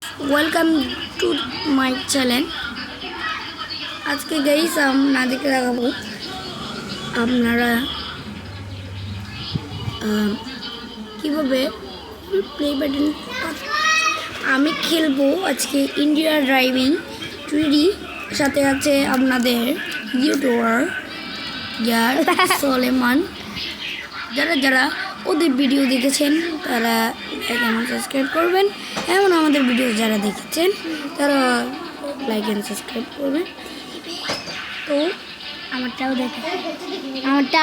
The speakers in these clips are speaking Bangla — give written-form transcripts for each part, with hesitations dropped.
Welcome to my channel. আজকে গাইস আপনাদেরকে দেখাবো আপনারা কীভাবে প্লে বাটন। আমি খেলবো আজকে ইন্ডিয়া ড্রাইভিং 3D। সাথে আছে আপনাদের ইউটিউবার যার সোলেমান। যারা ওদের ভিডিও দেখেছেন তারা লাইক এবং সাবস্ক্রাইব করবেন, এমন আমাদের ভিডিও যারা দেখেছেন তারা লাইক অ্যান্ড সাবস্ক্রাইব করবেন। তো আমারটাও দেখো,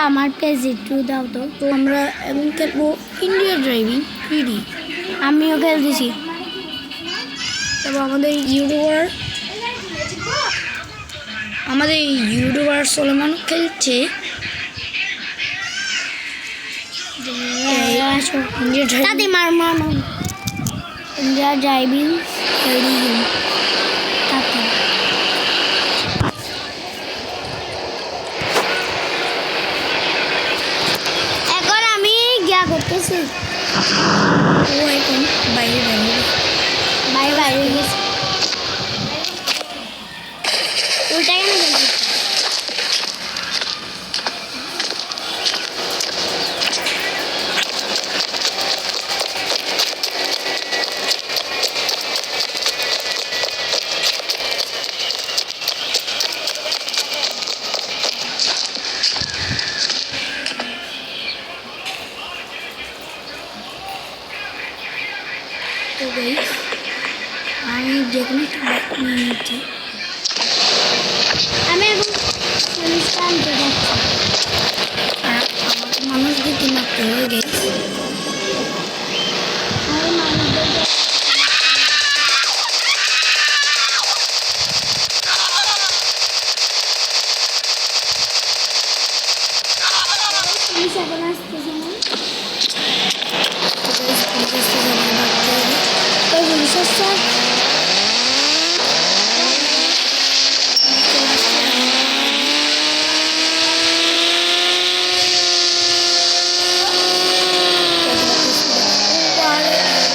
আমার পেজে একটু দাও তো। তো আমরা এখন খেলবো ইন্ডিয়া ড্রাইভিং 3D। আমিও খেলতেছি। তবে আমাদের ইউটিউবার সোলেমান খেলছে তাতে ইন্ডিয়া ড্রাইভিং এখন আমি গিয়া করতেছি। ও এখন বাইরে বাইরে গেছি। উল্টা কেন গেছি? তো গাইস আমি যেখানে একটা বাইক নিয়ে নিচ্ছি। আমি এখন আনতে যাচ্ছি। আর আমাকে মানুষদেরকে মারতে হবে গাইস। আমি মানুষদেরকে পুলিশ এখন আসতেছে না। ওই পুলিশ আসছে।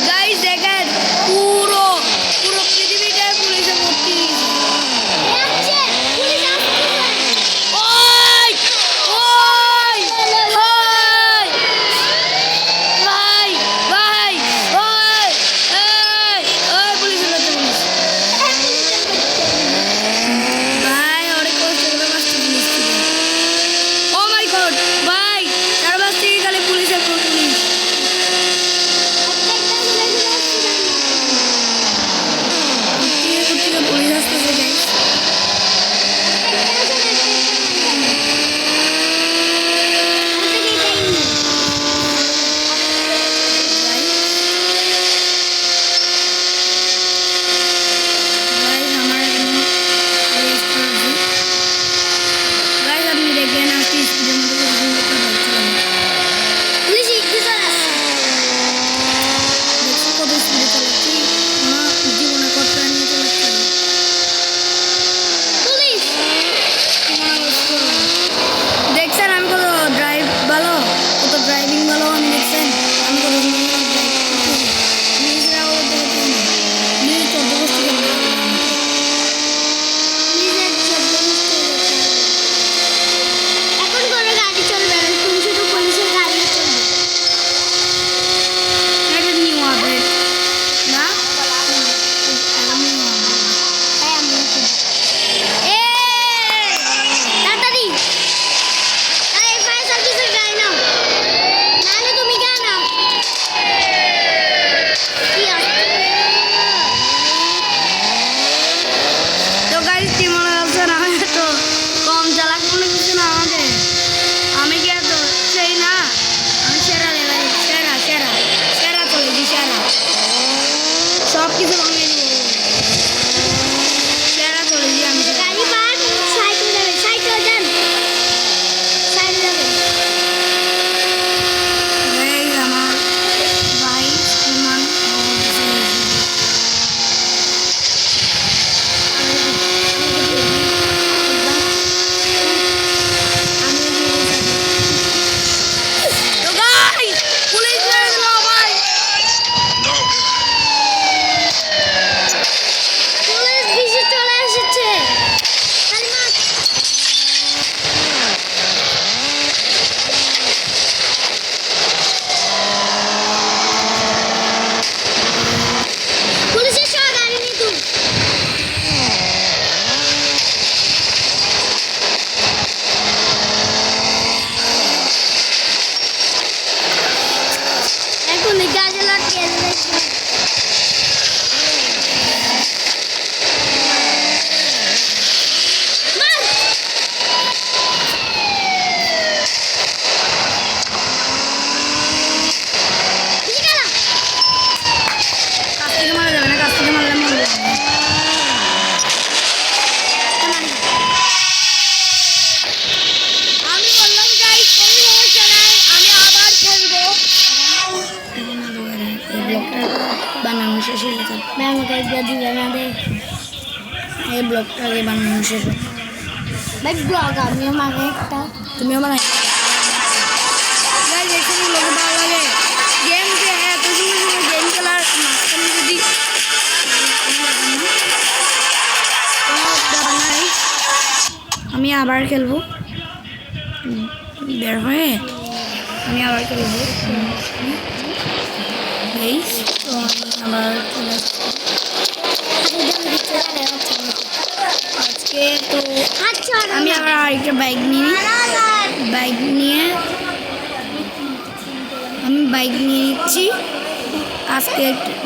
গাইস দেখেন পুরো পৃথিবীটা পুলিশে ভর্তি। ওই ওই ওই ভাই ভাই ওই এই ওই পুলিশ ভাই অনেক কষ্ট করে বাঁচতে পুলিশ থেকে। ও মাই গড ভাই চারপাশ থেকে খালি পুলিশের পুলিশ। পুলিশ আসতেছে গাইস। गाइस हमारे रेस कर दी। गाइस আপনি দেখেন আপনি স্পিডের মধ্যে পুলিশ একটু চালাচ্ছে। দেখছো কত স্পিডে চালাচ্ছি। আমার জীবনে কত নিয়ে চালাচ্ছি। পুলিশ দেখছেন আমি কত ড্রাইভ ভালো, কত ড্রাইভিং ভালো আমি দেখছেন আমি কত নিজেরাও নিজে 14 বছর নিজের শব্দ বুঝতে পেরেছে। এখন কোনো গাড়ি চলবে না, তুমি শুধু পুলিশের গাড়ি চলবে। এটা নিউ আপডেট না আমি তাই আমি তাড়াতাড়ি তাই ফায়ার সার্ভিসের গাড়ি নাও, নাহলে তুমি গা নাও। কি আছে? তো গাইস কি মনে হচ্ছে না আমি তো কম চালাক মনে কিছু না আমাকে। আমি কি এত সেই না, আমি সেরা লেভেল সেরা চলেছি সেরা সব কিছু ভাঙে দিব। সেরা চলেছি আমি সেরা। গাড়ি পার সাইকেল যাবে, সাইকেল যান, সাইকেল যাবে। গাইস আমার ভাই সুমান তো গাইস পুলিশ মেরে দিল ভাই। দিয়ে দিবে না দে এই ব্লগটাকে বানানো শেষ হোক। ভাই ব্লগ আমিও মানে একটা তুমিও বানাই গাইস এখানে লোকে ভালো লাগে গেম এত সুন্দর সুন্দর গেম খেলার মাঝখানে যদি কোনো ব্যাপার নাই, আমি আবার খেলবো বের হয়ে আমি আবার খেলবো গাইস। তো আমি আবার চলে আসছি। আজকে তো আচ্ছা আমি আবার আরেকটা বাইক নিই, বাইক নিয়ে আমি বাইক নিয়ে নিচ্ছি আজকে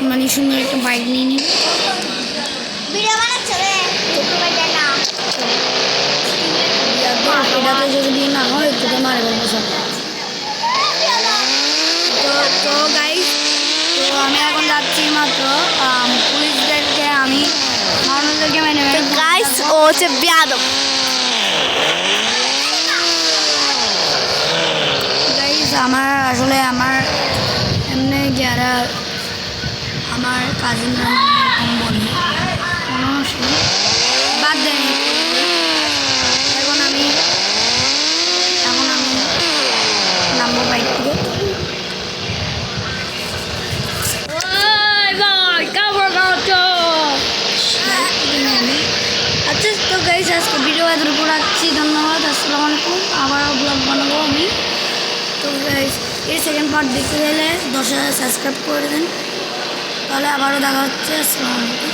মানে সুন্দর একটা বাইক নিয়ে নিই। ভিডিও বানাচ্ছে রে তোকে বাইটা না এটাতে যদি না হয় তোকে মারে বলবো সব। তো গাইস, তো আমি এখন যাচ্ছি মাত্র পুলিশদেরকে আমি মানুষদেরকে মেনে তো গাইস ও হচ্ছে বিয়াদব গাইস আমার আসলে আমার এমনি যারা আমার কাজিনরা কম বলি কোনো অসুবিধা বাদ দেন। এখন আমি নামবো বাইক থেকে। আচ্ছা তো গাইস আজকে ভিডিও এতটুকু রাখছি, ধন্যবাদ, আসসালামু আলাইকুম। আবার ব্লগ বানাবো আমি। তো গাইস এই সেকেন্ড পার্ট দেখতে চাইলে 10,000 সাবস্ক্রাইব করে দেন, তাহলে আবারও দেখা হচ্ছে। আসসালামু আলাইকুম।